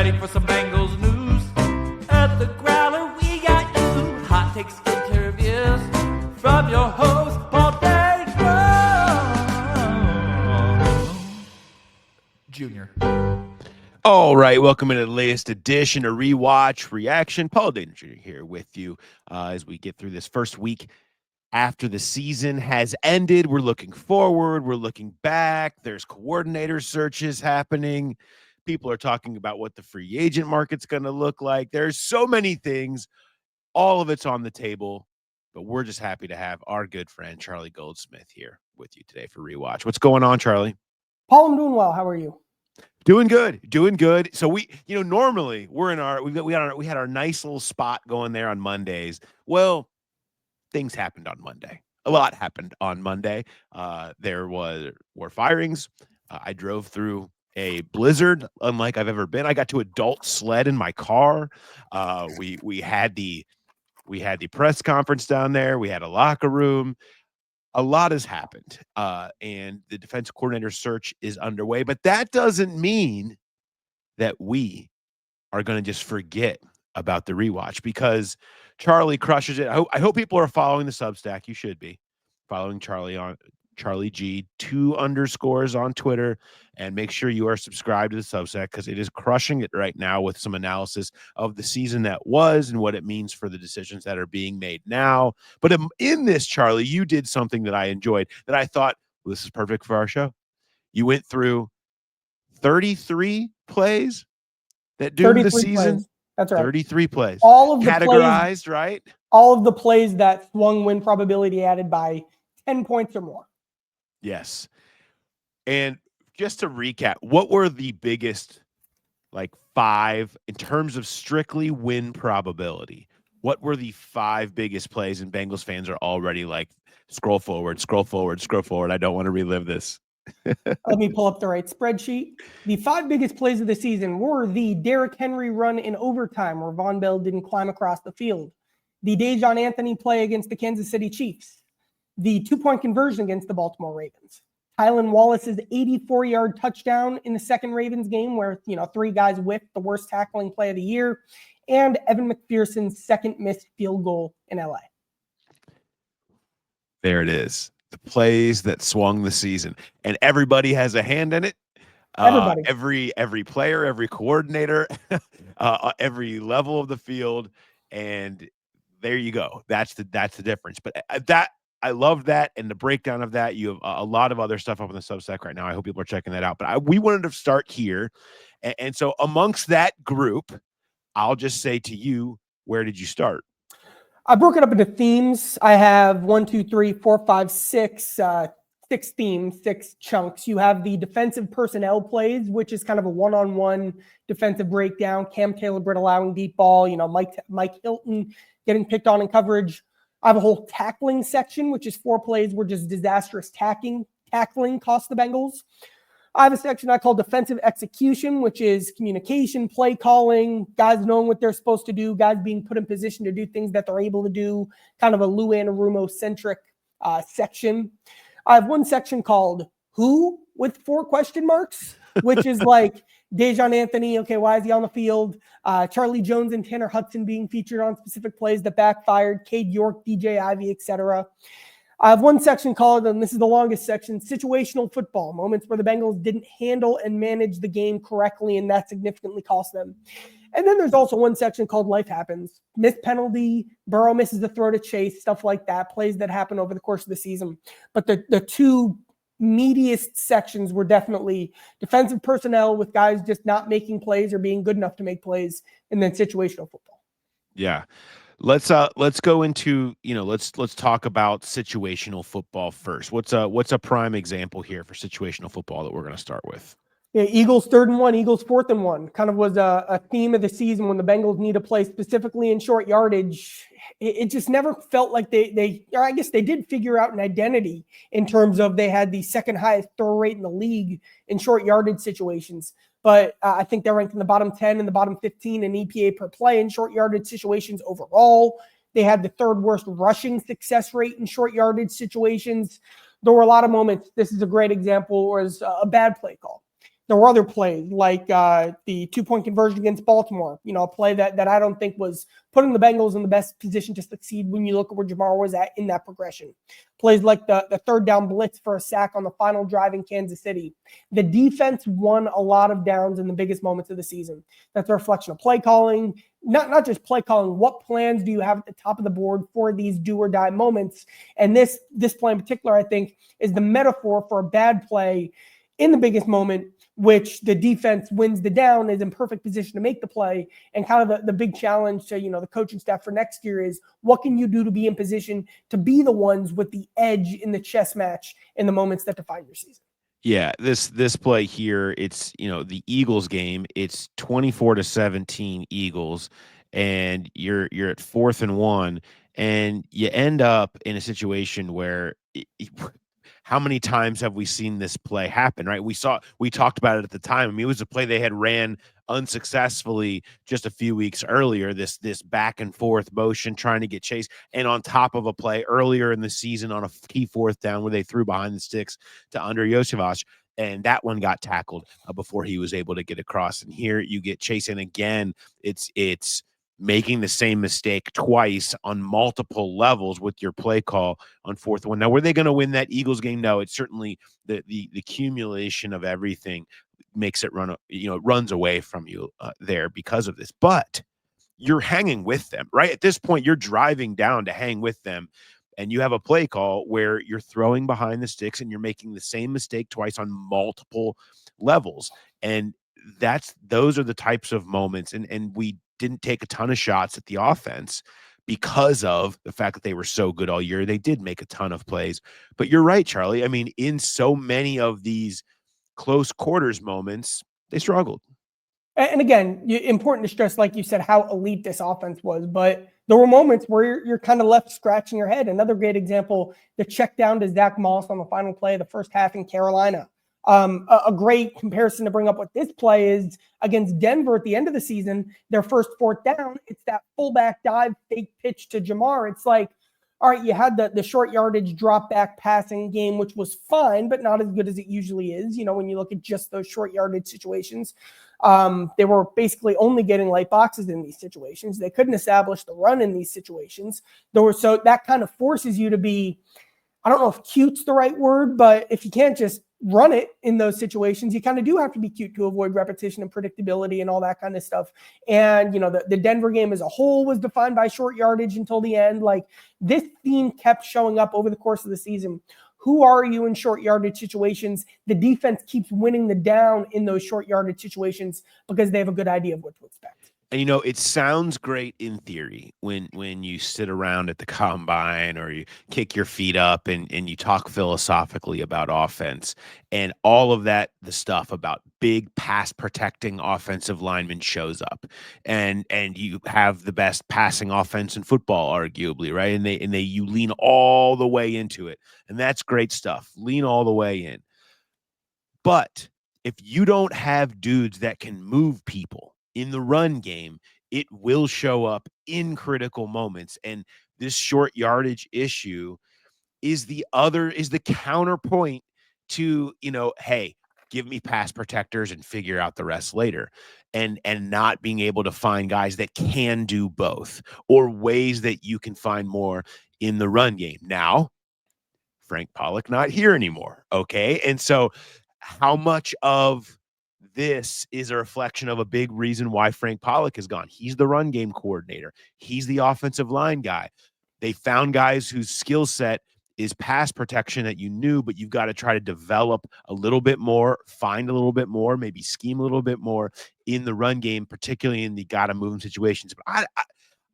ready for some Bengals news? At the Growler, we got you. Hot takes, interviews from your host, Paul Dehner Jr. All right, welcome into the latest edition of Rewatch Reaction. Paul Dehner Jr. here with you as we get through this first week after the season has ended. We're looking forward. We're looking back. There's coordinator searches happening. People are talking about what the free agent market's going to look like. There's so many things. All of it's on the table, but we're just happy to have our good friend Charlie Goldsmith here with you today for Rewatch. What's going on, Charlie? Paul, I'm doing well. How are you? Doing good. So we, normally we're in our, we had our nice little spot going there on Mondays. Well, things happened on Monday. A lot happened on Monday. There were firings. I drove through a blizzard unlike I've ever been. I got to adult sled in my car. We had the press conference down there. We had a locker room. A lot has happened, and the defensive coordinator search is underway. But that doesn't mean that we are going to just forget about the rewatch, because Charlie crushes it. I hope people are following the Substack. You should be following Charlie on Charlie G 2_ on Twitter, and make sure you are subscribed to the Substack, because it is crushing it right now with some analysis of the season that was and what it means for the decisions that are being made now. But in this, Charlie, you did something that I enjoyed, that I thought, well, this is perfect for our show. You went through 33 plays that doomed the season. Plays. That's right. 33 plays. All of the categorized, plays, right? All of the plays that swung win probability added by 10 points or more. Yes. And just to recap, what were the biggest, like, 5 in terms of strictly win probability? What were the 5 biggest plays? And Bengals fans are already like, scroll forward. I don't want to relive this. Let me pull up the right spreadsheet. The 5 biggest plays of the season were the Derrick Henry run in overtime where Von Bell didn't climb across the field, the Dejon Anthony play against the Kansas City Chiefs, the 2-point conversion against the Baltimore Ravens, Tylan Wallace's 84-yard touchdown in the second Ravens game where, 3 guys whipped the worst tackling play of the year, and Evan McPherson's second missed field goal in LA. There it is. The plays that swung the season, and everybody has a hand in it. Everybody, every player, every coordinator, every level of the field, and there you go. That's the difference. But I love that, and the breakdown of that. You have a lot of other stuff up on the Substack right now. I hope people are checking that out. But we wanted to start here, and so amongst that group, I'll just say to you, where did you start? I broke it up into themes. I have 6 themes, 6 chunks. You have the defensive personnel plays, which is kind of a one-on-one defensive breakdown. Cam Taylor-Britt allowing deep ball, Mike Hilton getting picked on in coverage. I have a whole tackling section, which is 4 plays where just disastrous tackling cost the Bengals. I have a section I call defensive execution, which is communication, play calling, guys knowing what they're supposed to do, guys being put in position to do things that they're able to do, kind of a Lou Anarumo-centric section. I have one section called Who with 4 question marks, which is like Dejon Anthony, okay, why is he on the field? Charlie Jones and Tanner Hudson being featured on specific plays that backfired, Cade York, DJ Ivey, etc. I have one section called, and this is the longest section, situational football, moments where the Bengals didn't handle and manage the game correctly, and that significantly cost them. And then there's also one section called Life Happens. Missed penalty, Burrow misses the throw to Chase, stuff like that, plays that happen over the course of the season. But the 2 meatiest sections were definitely defensive personnel with guys just not making plays or being good enough to make plays, and then situational football. Yeah. Let's go into, let's talk about situational football first. What's a prime example here for situational football that we're going to start with? Yeah, Eagles 3rd and 1, Eagles 4th and 1 kind of was a theme of the season when the Bengals need to play specifically in short yardage. It just never felt like they I guess they did figure out an identity in terms of they had the second highest throw rate in the league in short yardage situations. But I think they're ranked in the bottom 10 and the bottom 15 in EPA per play in short yardage situations overall. They had the 3rd worst rushing success rate in short yardage situations. There were a lot of moments. This is a great example, was a bad play call. there were other plays like the 2-point conversion against Baltimore, a play that I don't think was putting the Bengals in the best position to succeed when you look at where Jamar was at in that progression. Plays like the third down blitz for a sack on the final drive in Kansas City. The defense won a lot of downs in the biggest moments of the season. That's a reflection of play calling, not just play calling. What plans do you have at the top of the board for these do or die moments? And this play in particular, I think, is the metaphor for a bad play in the biggest moment, which the defense wins the down, is in perfect position to make the play. And kind of the big challenge to, the coaching staff for next year is, what can you do to be in position to be the ones with the edge in the chess match in the moments that define your season? Yeah, this play here, it's, the Eagles game, it's 24-17 Eagles, and you're at 4th and 1, and you end up in a situation where how many times have we seen this play happen, right? We talked about it at the time. I mean, it was a play they had ran unsuccessfully just a few weeks earlier, this back and forth motion trying to get Chase, and on top of a play earlier in the season on a key 4th down where they threw behind the sticks to Under Yosevich, and that one got tackled before he was able to get across. And here you get Chase, and again, it's making the same mistake twice on multiple levels with your play call on 4th one. Now, were they going to win that Eagles game? No, it's certainly the accumulation of everything makes it run, it runs away from you there because of this. But you're hanging with them, right? At this point, you're driving down to hang with them, and you have a play call where you're throwing behind the sticks and you're making the same mistake twice on multiple levels. And those are the types of moments. And we didn't take a ton of shots at the offense because of the fact that they were so good all year. They did make a ton of plays. But you're right, Charlie. I mean, in so many of these close quarters moments, they struggled. And again, important to stress, like you said, how elite this offense was. But there were moments where you're kind of left scratching your head. Another great example, the check down to Zach Moss on the final play of the first half in Carolina. A great comparison to bring up with this play is against Denver at the end of the season, their first 4th down. It's that fullback dive fake pitch to Jamar. It's like, all right, you had the short yardage drop back passing game, which was fine, but not as good as it usually is. When you look at just those short yardage situations, they were basically only getting light boxes in these situations. They couldn't establish the run in these situations. So that kind of forces you to be, I don't know if cute's the right word, but if you can't just run it in those situations, you kind of do have to be cute to avoid repetition and predictability and all that kind of stuff. And, the Denver game as a whole was defined by short yardage until the end. Like, this theme kept showing up over the course of the season. Who are you in short yardage situations? The defense keeps winning the down in those short yardage situations because they have a good idea of what to expect. And, it sounds great in theory when you sit around at the combine or you kick your feet up and you talk philosophically about offense and all of that, the stuff about big pass protecting offensive linemen shows up and you have the best passing offense in football, arguably, right? And you lean all the way into it. And that's great stuff. Lean all the way in. But if you don't have dudes that can move people in the run game, it will show up in critical moments. And this short yardage issue is the counterpoint to, hey, give me pass protectors and figure out the rest later. And not being able to find guys that can do both or ways that you can find more in the run game. Now, Frank Pollock not here anymore. Okay. And so how much of this is a reflection of a big reason why Frank Pollock is gone? He's the run game coordinator. He's the offensive line guy. They found guys whose skill set is pass protection that you knew, but you've got to try to develop a little bit more, find a little bit more, maybe scheme a little bit more in the run game, particularly in the gotta move them situations. But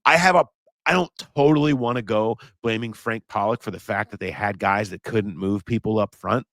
I don't totally want to go blaming Frank Pollock for the fact that they had guys that couldn't move people up front,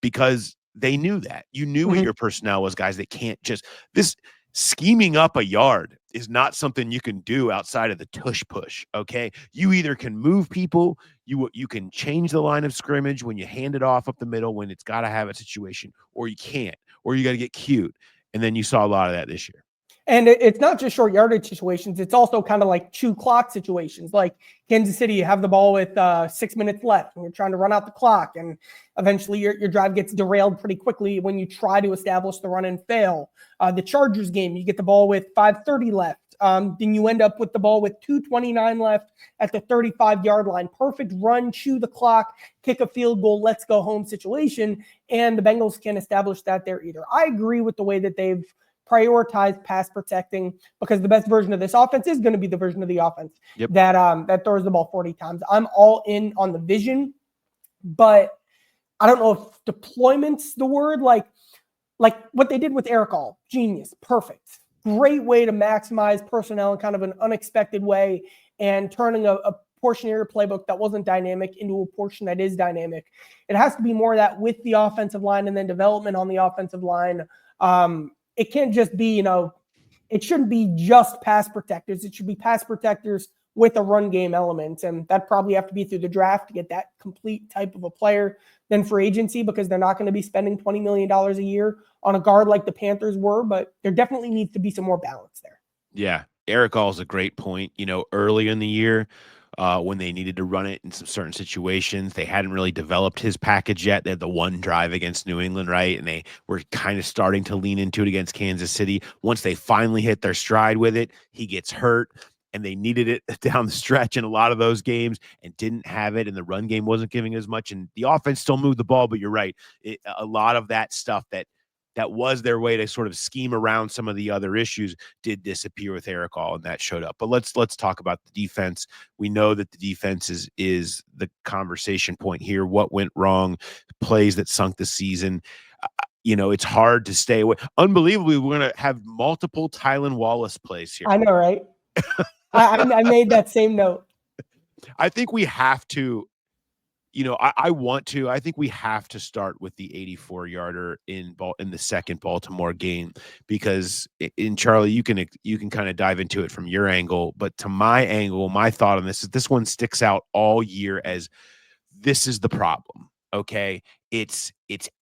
because they knew that. You knew what your personnel was, guys that can't just – this scheming up a yard is not something you can do outside of the tush push, okay? You either can move people, you can change the line of scrimmage when you hand it off up the middle when it's got to have a situation, or you can't, or you got to get cute. And then you saw a lot of that this year. And it's not just short yardage situations. It's also kind of like chew clock situations. Like Kansas City, you have the ball with 6 minutes left and you're trying to run out the clock. And eventually your drive gets derailed pretty quickly when you try to establish the run and fail. The Chargers game, you get the ball with 5:30 left. Then you end up with the ball with 2:29 left at the 35-yard line. Perfect run, chew the clock, kick a field goal, let's go home situation. And the Bengals can't establish that there either. I agree with the way that they've prioritize pass protecting, because the best version of this offense is going to be the version of the offense that throws the ball 40 times. I'm all in on the vision, but I don't know if deployment's the word. Like what they did with Eric All, genius, perfect, great way to maximize personnel in kind of an unexpected way and turning a portion of your playbook that wasn't dynamic into a portion that is dynamic. It has to be more of that with the offensive line and then development on the offensive line. It can't just be, it shouldn't be just pass protectors. It should be pass protectors with a run game element. And that probably have to be through the draft to get that complete type of a player than for agency, because they're not going to be spending $20 million a year on a guard like the Panthers were, but there definitely needs to be some more balance there. Yeah. Eric All is a great point. Early in the year, when they needed to run it in some certain situations, they hadn't really developed his package yet. They had the one drive against New England, right? And they were kind of starting to lean into it against Kansas City. Once they finally hit their stride with it, he gets hurt, and they needed it down the stretch in a lot of those games and didn't have it, and the run game wasn't giving as much, and the offense still moved the ball. But you're right. A lot of that stuff that was their way to sort of scheme around some of the other issues did disappear with Eric All, and that showed up. But let's talk about the defense. We know that the defense is the conversation point here. What went wrong? Plays that sunk the season. It's hard to stay away. Unbelievably, we're going to have multiple Tylan Wallace plays here. I know, right? I made that same note. I think we have to. I think we have to start with the 84-yarder in the second Baltimore game, because in Charlie, you can kind of dive into it from your angle, but to my angle, my thought on this is this one sticks out all year as this is the problem. Okay. It's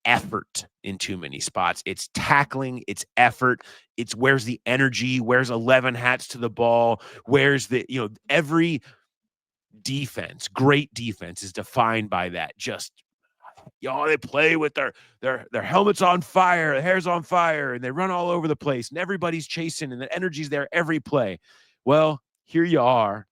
effort in too many spots. It's tackling, it's effort. It's where's the energy, where's 11 hats to the ball, where's every defense, great defense is defined by that. Just they play with their helmets on fire, their hair's on fire, and they run all over the place, and everybody's chasing, and the energy's there every play. Well, here you are.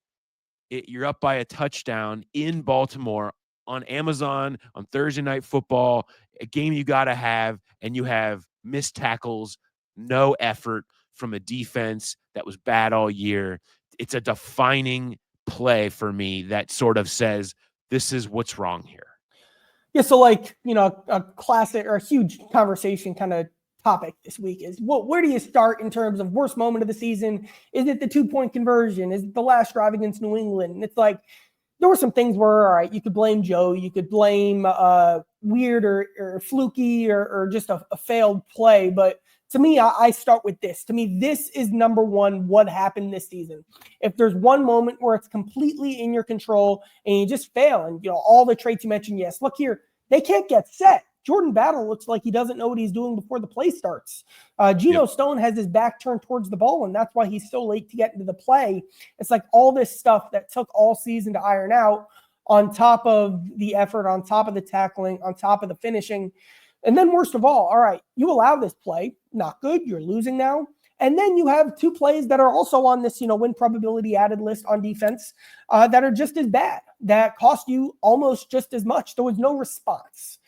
You're up by a touchdown in Baltimore on Amazon on Thursday Night Football, a game you got to have, and you have missed tackles, no effort from a defense that was bad all year. It's a defining play for me that sort of says this is what's wrong here. Yeah, so a classic or a huge conversation kind of topic this week is where do you start in terms of worst moment of the season? Is it the 2-point conversion? Is it the last drive against New England? And it's like there were some things where, all right, you could blame Joe, you could blame weird or fluky or just a failed play, but to me, I start with this. To me, this is number one, what happened this season. If there's one moment where it's completely in your control and you just fail, and all the traits you mentioned, yes, look here, they can't get set. Jordan Battle looks like he doesn't know what he's doing before the play starts. Geno Stone has his back turned towards the ball, and that's why he's so late to get into the play. It's like all this stuff that took all season to iron out, on top of the effort, on top of the tackling, on top of the finishing. And then worst of all right, you allow this play, not good, you're losing now. And then you have two plays that are also on this, win probability added list on defense that are just as bad, that cost you almost just as much. There was no response.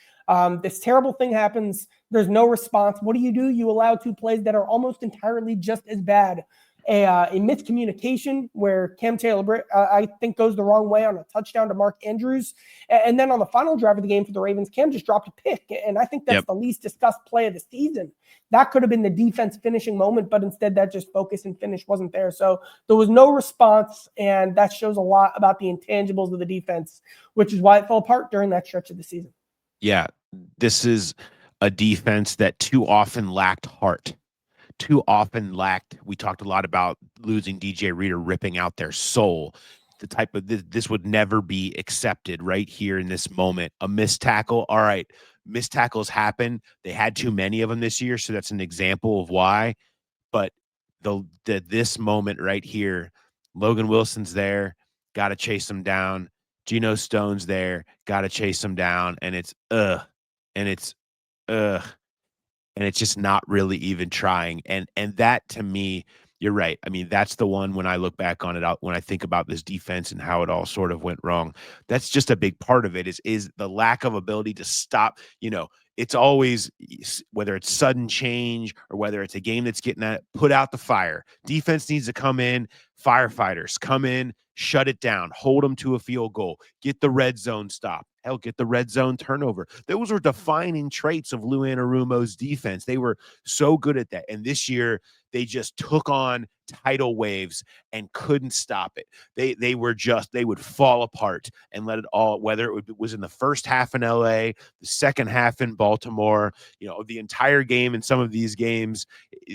This terrible thing happens. There's no response. What do? You allow two plays that are almost entirely just as bad. A miscommunication where Cam Taylor-Britt, I think, goes the wrong way on a touchdown to Mark Andrews. And then on the final drive of the game for the Ravens, Cam just dropped a pick. And I think that's the least discussed play of the season. That could have been the defense finishing moment, but instead that just focus and finish wasn't there. So there was no response, and that shows a lot about the intangibles of the defense, which is why it fell apart during that stretch of the season. Yeah, this is a defense that too often lacked heart. We talked a lot about losing DJ Reader, ripping out their soul. The type of this would never be accepted right here in this moment. A missed tackle. All right. Missed tackles happen. They had too many of them this year. So that's an example of why, but this moment right here, Logan Wilson's there, got to chase him down. Geno Stone's there, got to chase him down, and it's and it's ugh, and it's just not really even trying. And that to me, you're right. I mean, that's the one when I look back on it out when I think about this defense and how it all sort of went wrong. That's just a big part of it is the lack of ability to stop, it's always whether it's sudden change or whether it's a game that's getting at put out the fire. Defense needs to come in, firefighters come in, shut it down, hold them to a field goal, get the red zone stop. Hell, get the red zone turnover. Those were defining traits of Lou Anarumo's defense. They were so good at that. And this year, they just took on tidal waves and couldn't stop it. They would fall apart and let it all, whether it was in the first half in LA, the second half in Baltimore, the entire game in some of these games,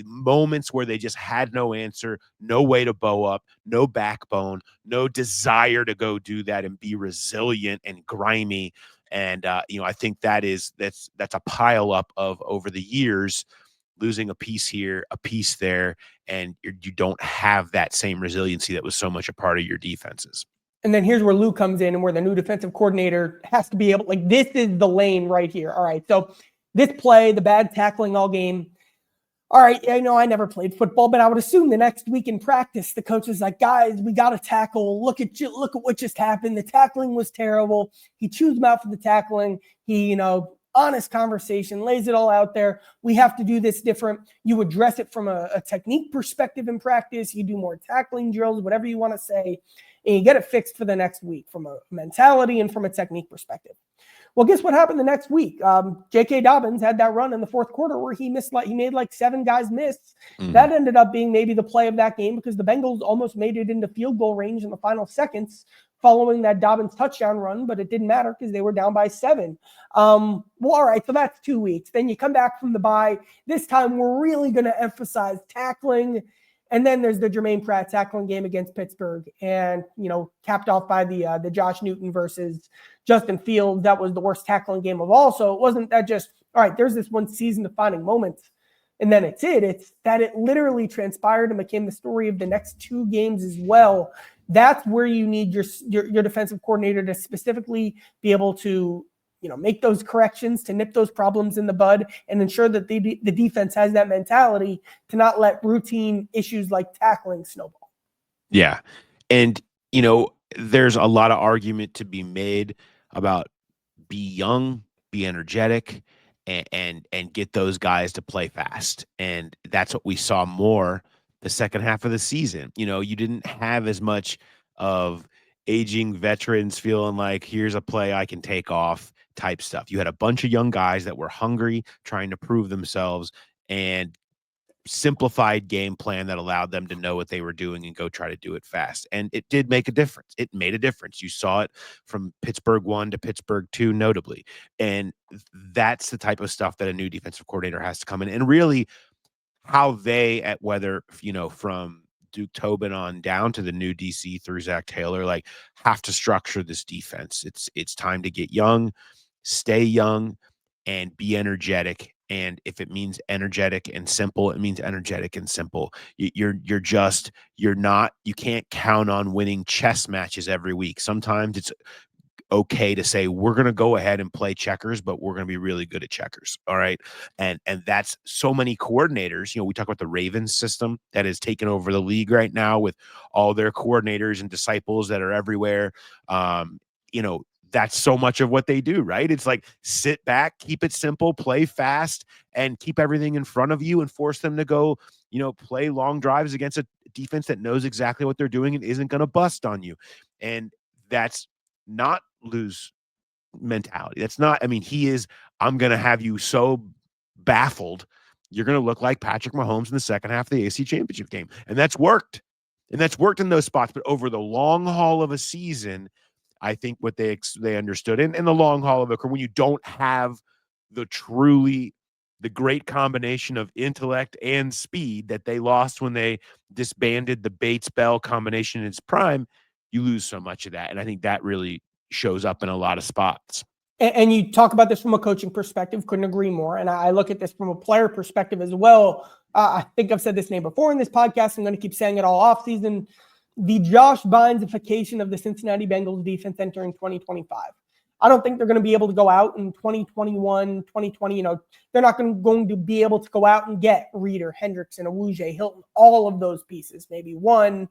moments where they just had no answer, no way to bow up, no backbone, no desire to go do that and be resilient and grimy. And I think that's a pile up of over the years, losing a piece here, a piece there, and you don't have that same resiliency that was so much a part of your defenses. And then here's where Lou comes in and where the new defensive coordinator has to be able, this is the lane right here. All right. So this play, the bad tackling all game. All right. I know I never played football, but I would assume the next week in practice, the coach is like, guys, we got to tackle. Look at what just happened. The tackling was terrible. He chews him out for the tackling. He, honest conversation, lays it all out there. We have to do this different. You address it from a technique perspective in practice. You do more tackling drills, whatever you want to say, and you get it fixed for the next week from a mentality and from a technique perspective. Well, guess what happened the next week? J.K. Dobbins had that run in the fourth quarter where he made like 7 guys miss. That ended up being maybe the play of that game because the Bengals almost made it into field goal range in the final seconds following that Dobbins touchdown run, but it didn't matter because they were down by 7. Well, all right, so that's 2 weeks. Then you come back from the bye. This time we're really going to emphasize tackling. And then there's the Jermaine Pratt tackling game against Pittsburgh and, capped off by the Josh Newton versus Justin Fields. That was the worst tackling game of all. So it wasn't that just, all right, there's this one season defining moment and then it's it. It's that it literally transpired and became the story of the next 2 games as well. That's where you need your defensive coordinator to specifically be able to, make those corrections, to nip those problems in the bud and ensure that the defense has that mentality to not let routine issues like tackling snowball. Yeah. And, there's a lot of argument to be made about be young, be energetic, and get those guys to play fast. And that's what we saw more the second half of the season. You didn't have as much of aging veterans feeling like here's a play I can take off type stuff. You had a bunch of young guys that were hungry, trying to prove themselves, and simplified game plan that allowed them to know what they were doing and go try to do it fast. And it did make a difference. It made a difference. You saw it from Pittsburgh 1 to Pittsburgh 2, notably. And that's the type of stuff that a new defensive coordinator has to come in and really how they, at whether, from Duke Tobin on down to the new DC through Zach Taylor, have to structure this defense. It's time to get young, stay young, and be energetic. And if it means energetic and simple, it means energetic and simple. You can't count on winning chess matches every week. Sometimes it's okay to say we're going to go ahead and play checkers, but we're going to be really good at checkers. All right. And that's so many coordinators. We talk about the Ravens system that has taken over the league right now with all their coordinators and disciples that are everywhere. That's so much of what they do, right? It's like sit back, keep it simple, play fast, and keep everything in front of you and force them to go, play long drives against a defense that knows exactly what they're doing and isn't going to bust on you. And that's not Lou's mentality. That's not, he is, I'm going to have you so baffled, you're going to look like Patrick Mahomes in the second half of the AC Championship game. And that's worked. And that's worked in those spots. But over the long haul of a season, I think what they understood in the long haul of a career, when you don't have the great combination of intellect and speed that they lost when they disbanded the Bates-Bell combination in its prime, you lose so much of that. And I think that really shows up in a lot of spots. And you talk about this from a coaching perspective, couldn't agree more. And I look at this from a player perspective as well. I think I've said this name before in this podcast. I'm going to keep saying it all off season. The Josh Bynesification of the Cincinnati Bengals defense entering 2025. I don't think they're going to be able to go out in 2021, 2020. They're not going to be able to go out and get Reeder, Hendrickson, Awuje, Hilton, all of those pieces, maybe one,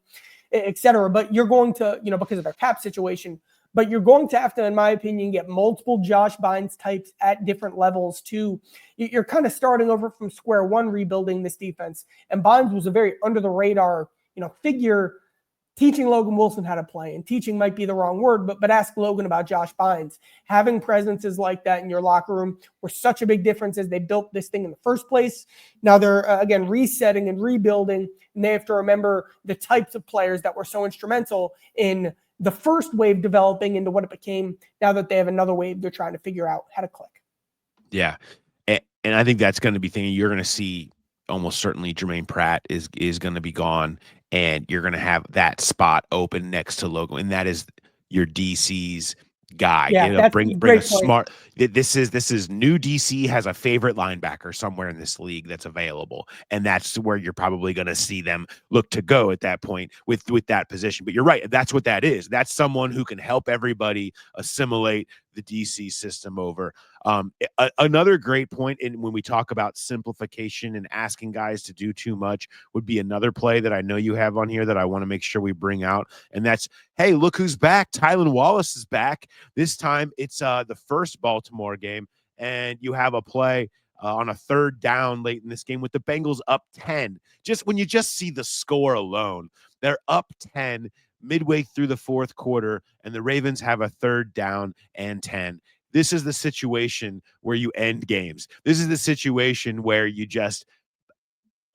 et cetera. But you're going to, because of their cap situation, but you're going to have to, in my opinion, get multiple Josh Bynes types at different levels too. You're kind of starting over from square one, rebuilding this defense. And Bynes was a very under the radar, figure, teaching Logan Wilson how to play. And teaching might be the wrong word, but ask Logan about Josh Bynes. Having presences like that in your locker room were such a big difference as they built this thing in the first place. Now they're, again, resetting and rebuilding, and they have to remember the types of players that were so instrumental in the first wave developing into what it became. Now that they have another wave, they're trying to figure out how to click. Yeah. And I think that's going to be thinking you're going to see almost certainly Jermaine Pratt is going to be gone, and you're going to have that spot open next to Logan. And that is your DC's guy. Yeah, that's bring a smart. This is new. DC has a favorite linebacker somewhere in this league that's available, and that's where you're probably going to see them look to go at that point with that position. But you're right, that's what that is. That's someone who can help everybody assimilate the DC system over. Another great point when we talk about simplification and asking guys to do too much would be another play that I know you have on here that I want to make sure we bring out. And that's, hey, look who's back. Tylan Wallace is back. This time it's the first Baltimore game, and you have a play on a third down late in this game with the Bengals up 10. Just when you just see the score alone, they're up 10 midway through the fourth quarter, and the Ravens have a third down and 10. This is the situation where you end games. This is the situation where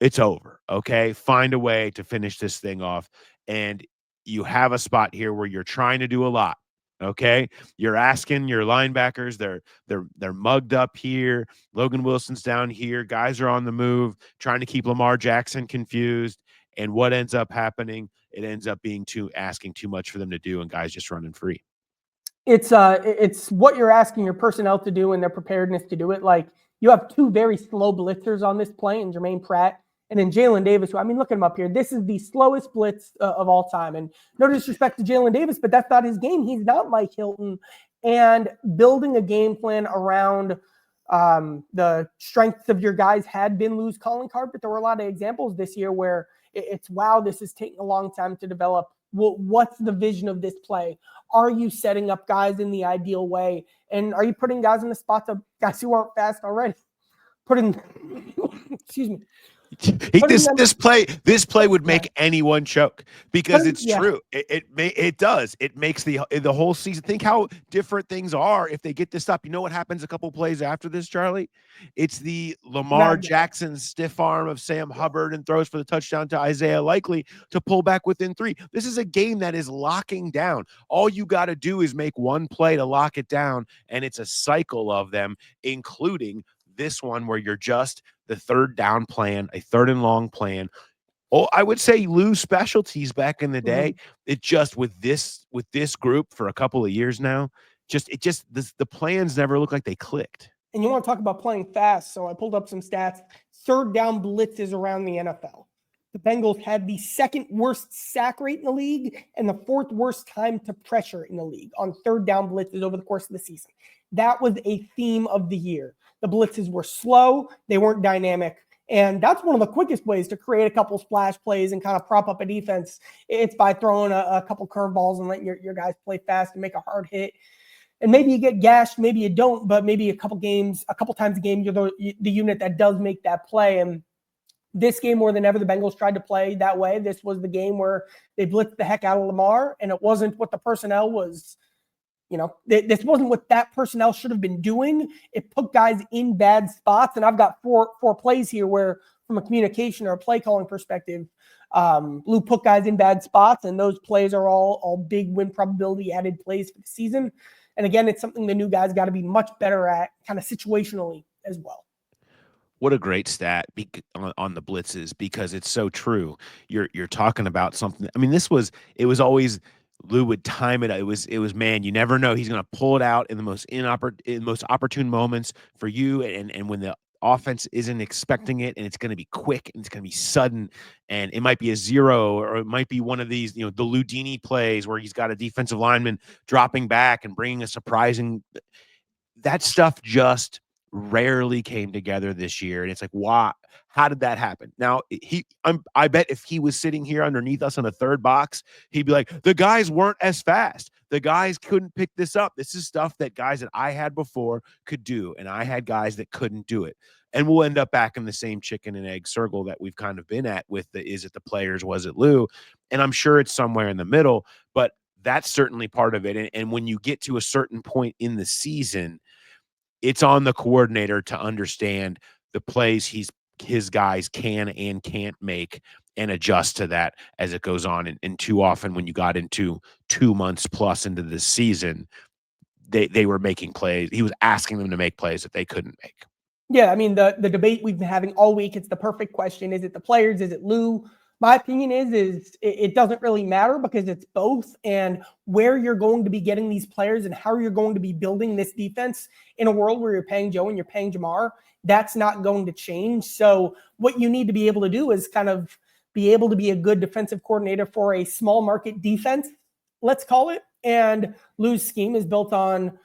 it's over, okay? Find a way to finish this thing off, and you have a spot here where you're trying to do a lot, okay? You're asking your linebackers, they're mugged up here. Logan Wilson's down here. Guys are on the move, trying to keep Lamar Jackson confused, and what ends up happening? It ends up being asking too much for them to do, and guys just running free. It's what you're asking your personnel to do and their preparedness to do it. Like, you have two very slow blitzers on this play, in Jermaine Pratt and then Jalen Davis. Look at him up here. This is the slowest blitz of all time. And no disrespect to Jalen Davis, but that's not his game. He's not Mike Hilton. And building a game plan around the strengths of your guys had been loose calling card, but there were a lot of examples this year where it's, wow, this is taking a long time to develop. What's the vision of this play? Are you setting up guys in the ideal way? And are you putting guys in the spots of guys who aren't fast already? Excuse me. This play would make anyone choke because it's true. It does. It makes the whole season. Think how different things are if they get this up. You know what happens a couple plays after this, Charlie? It's the Lamar Jackson stiff arm of Sam Hubbard and throws for the touchdown to Isaiah Likely to pull back within 3. This is a game that is locking down. All you got to do is make one play to lock it down, and it's a cycle of them, including this one where you're just the third down plan, a third and long plan. Oh, I would say lose specialties back in the day. It just with this group for a couple of years now, the plans never look like they clicked. And you want to talk about playing fast. So I pulled up some stats. Third down blitzes around the NFL. The Bengals had the second worst sack rate in the league and the fourth worst time to pressure in the league on third down blitzes over the course of the season. That was a theme of the year. The blitzes were slow. They weren't dynamic. And that's one of the quickest ways to create a couple splash plays and kind of prop up a defense. It's by throwing a couple curveballs and letting your guys play fast and make a hard hit. And maybe you get gashed, maybe you don't, but maybe a couple times a game, you're the unit that does make that play. And this game, more than ever, the Bengals tried to play that way. This was the game where they blitzed the heck out of Lamar, and it wasn't what the personnel was. This wasn't what that personnel should have been doing. It put guys in bad spots. And I've got four plays here where, from a communication or a play calling perspective, Lou put guys in bad spots. And those plays are all big win probability added plays for the season. And again, it's something the new guys got to be much better at, kind of situationally as well. What a great stat on the blitzes, because it's so true. You're talking about something. I mean, it was always Lou would time it. It was man, you never know. He's going to pull it out in the most opportune moments for you, and when the offense isn't expecting it, and it's going to be quick and it's going to be sudden, and it might be a zero, or it might be one of these, the Ludini plays where he's got a defensive lineman dropping back and bringing a surprising. That stuff just rarely came together this year, and it's like, why? How did that happen? Now, I bet if he was sitting here underneath us on the third box, he'd be like, the guys weren't as fast. The guys couldn't pick this up. This is stuff that guys that I had before could do, and I had guys that couldn't do it. And we'll end up back in the same chicken and egg circle that we've kind of been at with is it the players, was it Lou? And I'm sure it's somewhere in the middle, but that's certainly part of it. And when you get to a certain point in the season, it's on the coordinator to understand the plays his guys can and can't make and adjust to that as it goes on. And too often when you got into 2 months plus into the season, they were making plays. He was asking them to make plays that they couldn't make. Yeah, I mean, the debate we've been having all week, it's the perfect question. Is it the players? Is it Lou? My opinion is it doesn't really matter because it's both, and where you're going to be getting these players and how you're going to be building this defense in a world where you're paying Joe and you're paying Jamar, that's not going to change. So what you need to be able to do is kind of be able to be a good defensive coordinator for a small market defense, let's call it. And Lou's scheme is built on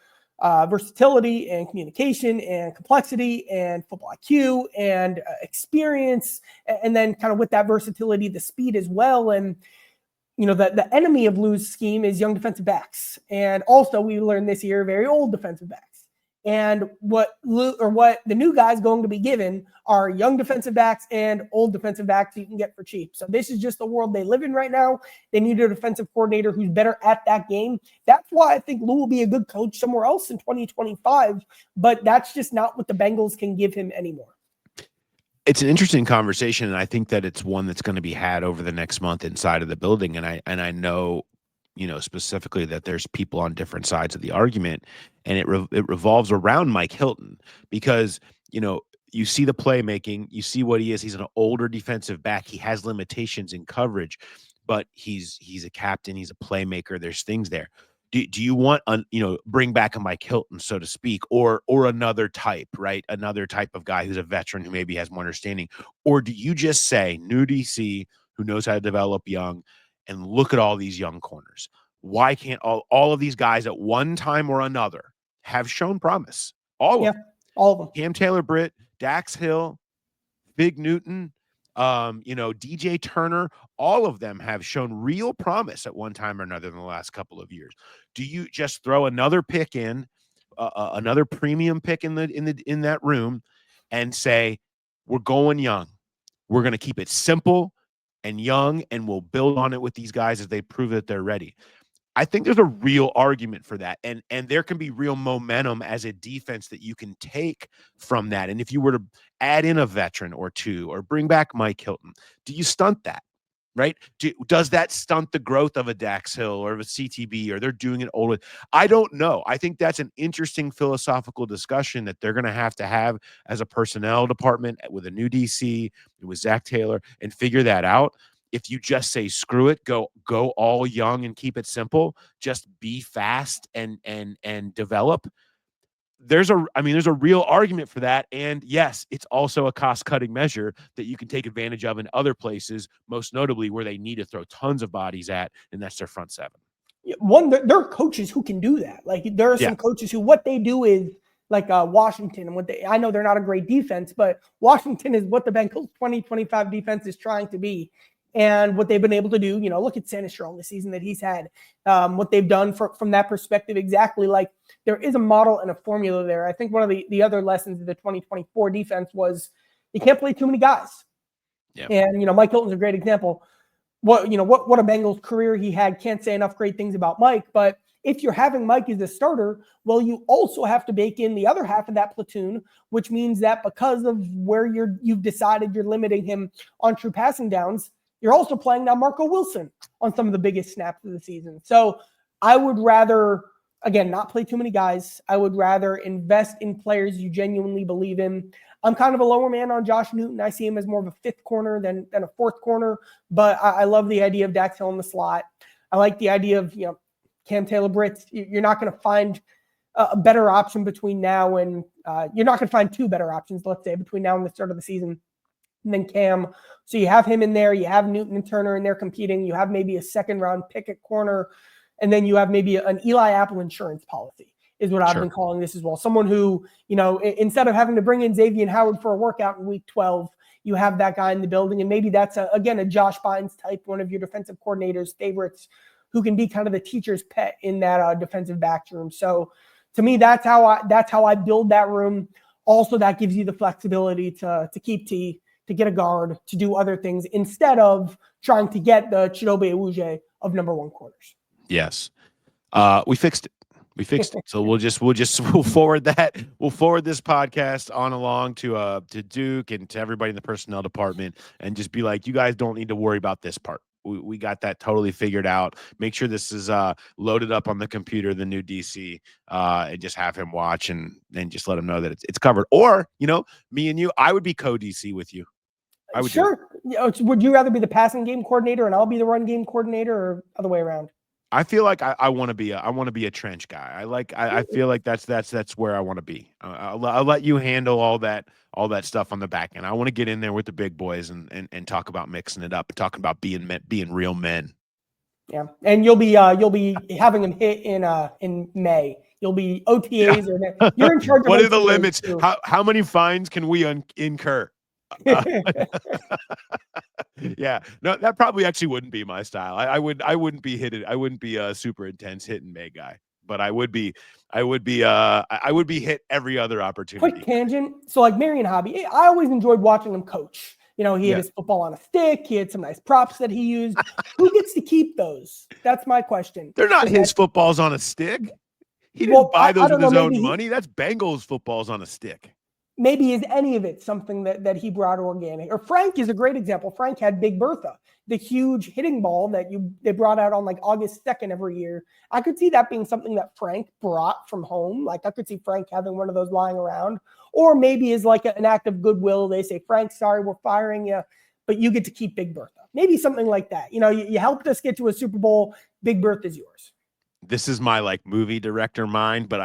versatility and communication and complexity and football IQ and experience. And then kind of with that versatility, the speed as well. And, the enemy of Lou's scheme is young defensive backs. And also we learned this year, very old defensive backs. And what the new guys going to be given are young defensive backs and old defensive backs you can get for cheap. So this is just the world they live in right now. They need a defensive coordinator who's better at that game. That's why I think Lou will be a good coach somewhere else in 2025, but that's just not what the Bengals can give him anymore. It's an interesting conversation, and I think that it's one that's going to be had over the next month inside of the building. And I know, specifically that there's people on different sides of the argument, and it revolves around Mike Hilton because, you see the playmaking, you see what he is. He's an older defensive back. He has limitations in coverage, but he's a captain. He's a playmaker. There's things there. Do you want, bring back a Mike Hilton, so to speak, or another type, right? Another type of guy who's a veteran who maybe has more understanding, or do you just say new DC who knows how to develop young, and look at all these young corners? Why can't all of these guys at one time or another have shown promise? All of them. All of them. Cam Taylor-Britt, Dax Hill, Big Newton, DJ Turner, all of them have shown real promise at one time or another in the last couple of years. Do you just throw another pick in, another premium pick in that room, and say, we're going young. We're going to keep it simple and young, and we'll build on it with these guys as they prove that they're ready? I think there's a real argument for that. And there can be real momentum as a defense that you can take from that. And if you were to add in a veteran or two or bring back Mike Hilton, do you stunt that? Right? Does that stunt the growth of a Dax Hill or of a CTB, or they're doing it older? I don't know. I think that's an interesting philosophical discussion that they're going to have as a personnel department with a new DC, with Zach Taylor, and figure that out. If you just say, screw it, go all young and keep it simple, just be fast and develop. There's a real argument for that. And yes, it's also a cost-cutting measure that you can take advantage of in other places, most notably where they need to throw tons of bodies at, and that's their front seven. There are coaches who can do that. Like there are some coaches who what they do is like Washington, and I know they're not a great defense, but Washington is what the Bengals 2025 defense is trying to be. And what they've been able to do, look at Situational the season that he's had, what they've done from that perspective, exactly. Like there is a model and a formula there. I think one of the other lessons of the 2024 defense was you can't play too many guys. Yeah. And, Mike Hilton's a great example. What a Bengals career he had. Can't say enough great things about Mike, but if you're having Mike as a starter, well, you also have to bake in the other half of that platoon, which means that because of where you've decided you're limiting him on true passing downs, you're also playing now Marco Wilson on some of the biggest snaps of the season. So I would rather, again, not play too many guys. I would rather invest in players you genuinely believe in. I'm kind of a lower man on Josh Newton. I see him as more of a fifth corner than a fourth corner, but I love the idea of Dax Hill in the slot. I like the idea of, Cam Taylor-Britt. You're not going to find a better option between now and you're not going to find two better options, let's say, between now and the start of the season than Cam. So you have him in there. You have Newton and Turner in there competing. You have maybe a second-round pick at corner. And then you have maybe an Eli Apple insurance policy is what I've been calling this as well. Someone who, instead of having to bring in Xavier Howard for a workout in week 12, you have that guy in the building. And maybe that's, a Josh Bynes type, one of your defensive coordinator's favorites, who can be kind of the teacher's pet in that defensive back room. So to me, that's how I build that room. Also, that gives you the flexibility to keep T, to get a guard, to do other things instead of trying to get the Chidobe Awuje of number one corners. Yes. We fixed it. So we'll forward that. We'll forward this podcast on along to Duke and to everybody in the personnel department and just be like, you guys don't need to worry about this part. We got that totally figured out. Make sure this is loaded up on the computer, the new DC, and just have him watch and just let him know that it's covered. Or, me and you, I would be co-DC with you. I would. Sure. Would you rather be the passing game coordinator and I'll be the run game coordinator, or other way around? I feel like I want to be a trench guy. I feel like that's where I want to be. I'll let you handle all that stuff on the back end. I want to get in there with the big boys and talk about mixing it up, talking about being real men. Yeah, and you'll be having them hit in May. You'll be OTAs. Yeah. You're in charge of what OTAs are the limits? Too. How many fines can we incur? Yeah, no, that probably actually wouldn't be my style. I wouldn't be hit. I wouldn't be a super intense hit and May guy, but I would be hit every other opportunity. Quick tangent. So like Marion Hobby, I always enjoyed watching him coach. He had his football on a stick. He had some nice props that he used. Who gets to keep those? That's my question. They're not his footballs on a stick. He didn't buy those with his own money. That's Bengals footballs on a stick. Maybe is any of it something that he brought organic? Or Frank is a great example. Frank had Big Bertha, the huge hitting ball that they brought out on like August 2nd every year. I could see that being something that Frank brought from home. Like I could see Frank having one of those lying around. Or maybe is like an act of goodwill. They say, Frank, sorry, we're firing you, but you get to keep Big Bertha. Maybe something like that. You helped us get to a Super Bowl. Big Bertha's yours. This is my like movie director mind, but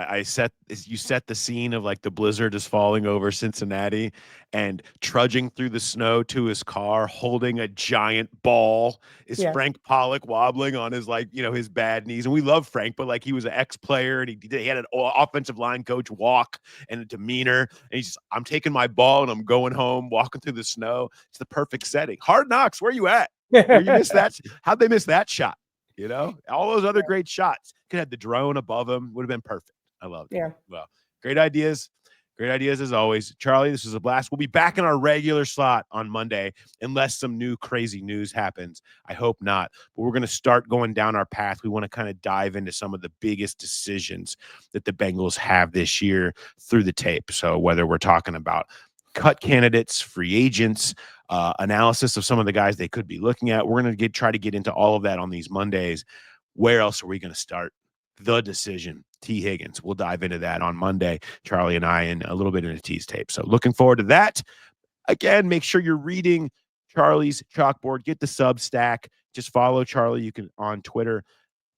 you set the scene of like the blizzard is falling over Cincinnati and trudging through the snow to his car, holding a giant ball is Frank Pollock wobbling on his his bad knees. And we love Frank, but like he was an ex-player and he had an offensive line coach walk and a demeanor. And he's just, I'm taking my ball and I'm going home, walking through the snow. It's the perfect setting. Hard Knocks, where you at? Where you missed that? How'd they miss that shot? All those other great shots. Could have the drone above him. Would have been perfect. I love it. Yeah. Well, great ideas. Great ideas as always. Charlie, this was a blast. We'll be back in our regular slot on Monday unless some new crazy news happens. I hope not. But we're going to start going down our path. We want to kind of dive into some of the biggest decisions that the Bengals have this year through the tape. So whether we're talking about cut candidates, free agents, analysis of some of the guys they could be looking at. We're going to try to get into all of that on these Mondays. Where else are we going to start? The decision. T. Higgins. We'll dive into that on Monday, Charlie and I, and a little bit into T's tape. So looking forward to that. Again, make sure you're reading Charlie's chalkboard. Get the Substack. Just follow Charlie. You can on Twitter,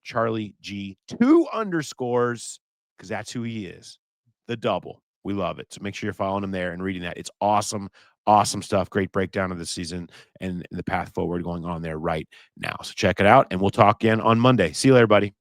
Charlie G 2_, because that's who he is. The double. We love it. So make sure you're following him there and reading that. It's awesome. Awesome stuff. Great breakdown of the season and the path forward going on there right now. So check it out, and we'll talk again on Monday. See you later, buddy.